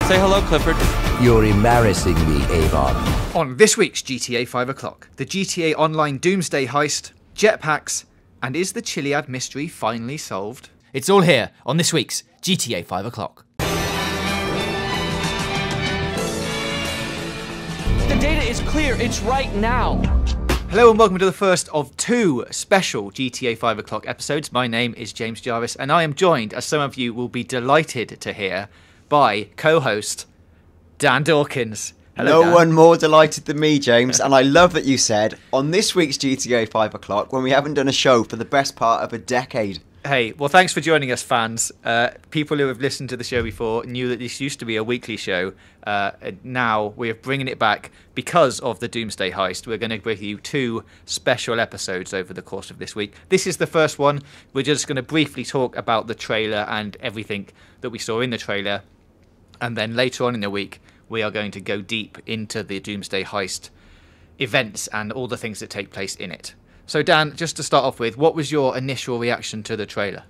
Say hello, Clifford. You're embarrassing me, Avon. On this week's GTA 5 o'clock, the GTA Online Doomsday Heist, jetpacks, and is the Chiliad mystery finally solved? It's all here on this week's GTA 5 o'clock. The data is clear, it's right now. Hello and welcome to the first of two special GTA 5 o'clock episodes. My name is James Jarvis and I am joined, as some of you will be delighted to hear, by co-host Dan Dawkins. Hello, Dan. No one more delighted than me, James, and I love that you said, on this week's GTA 5 o'clock, when we haven't done a show for the best part of a decade. Hey, well, thanks for joining us, fans. People who have listened to the show before knew that this used to be a weekly show. Now we're bringing it back because of the Doomsday Heist. We're going to bring you two special episodes over the course of this week. This is the first one. We're just going to briefly talk about the trailer and everything that we saw in the trailer. And then later on in the week, we are going to go deep into the Doomsday Heist events and all the things that take place in it. So Dan, just to start off with, what was your initial reaction to the trailer?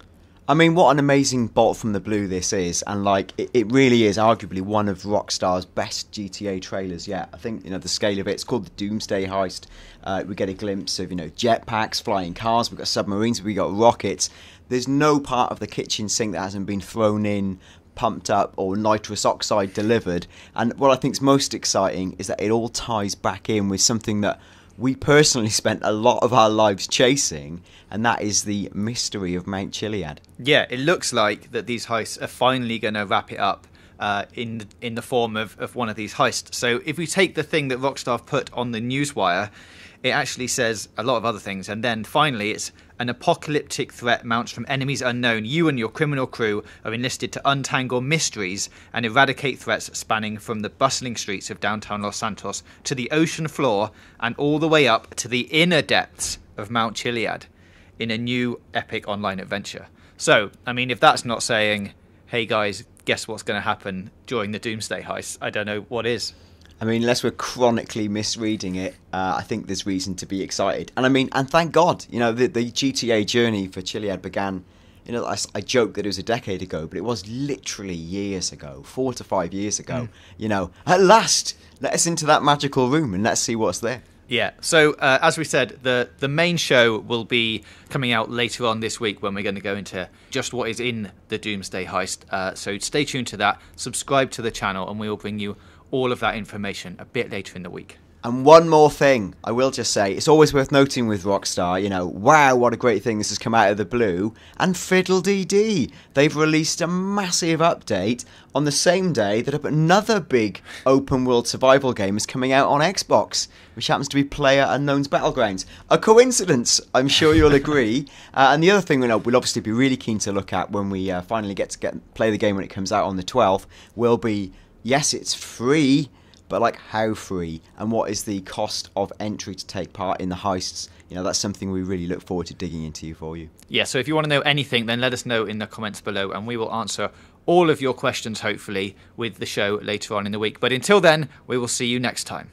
I mean, what an amazing bolt from the blue this is, and like it really is arguably one of Rockstar's best GTA trailers yet. I think, the scale of it. It's called the Doomsday Heist. We get a glimpse of, jetpacks, flying cars, we've got submarines, we've got rockets. There's no part of the kitchen sink that hasn't been thrown in, pumped up, or nitrous oxide delivered. And what I think is most exciting is that it all ties back in with something that we personally spent a lot of our lives chasing, and that is the mystery of Mount Chiliad. Yeah, it looks like that these heists are finally going to wrap it up in the form of one of these heists. So if we take the thing that Rockstar put on the newswire, it actually says a lot of other things, and then finally it's an apocalyptic threat mounts from enemies unknown. You and your criminal crew are enlisted to untangle mysteries and eradicate threats spanning from the bustling streets of downtown Los Santos to the ocean floor and all the way up to the inner depths of Mount Chiliad in a new epic online adventure. So, I mean, if that's not saying, hey guys, guess what's going to happen during the Doomsday Heist, I don't know what is. I mean, unless we're chronically misreading it, I think there's reason to be excited. And I mean, and thank God, the GTA journey for Chiliad began, I joke that it was a decade ago, but it was literally years ago, 4 to 5 years ago. At last, let us into that magical room and let's see what's there. Yeah, so as we said, the main show will be coming out later on this week when we're going to go into just what is in the Doomsday Heist. So stay tuned to that, subscribe to the channel, and we will bring you all of that information a bit later in the week. And one more thing, I will just say, it's always worth noting with Rockstar, wow, what a great thing, this has come out of the blue, and fiddle-dee-dee, they've released a massive update on the same day that another big open-world survival game is coming out on Xbox, which happens to be PlayerUnknown's Battlegrounds. A coincidence, I'm sure you'll agree. And the other thing we'll obviously be really keen to look at when we finally get to play the game when it comes out on the 12th will be, yes, it's free, but like how free, and what is the cost of entry to take part in the heists? That's something we really look forward to digging into for you. Yeah, so if you want to know anything, then let us know in the comments below, and we will answer all of your questions, hopefully, with the show later on in the week. But until then, we will see you next time.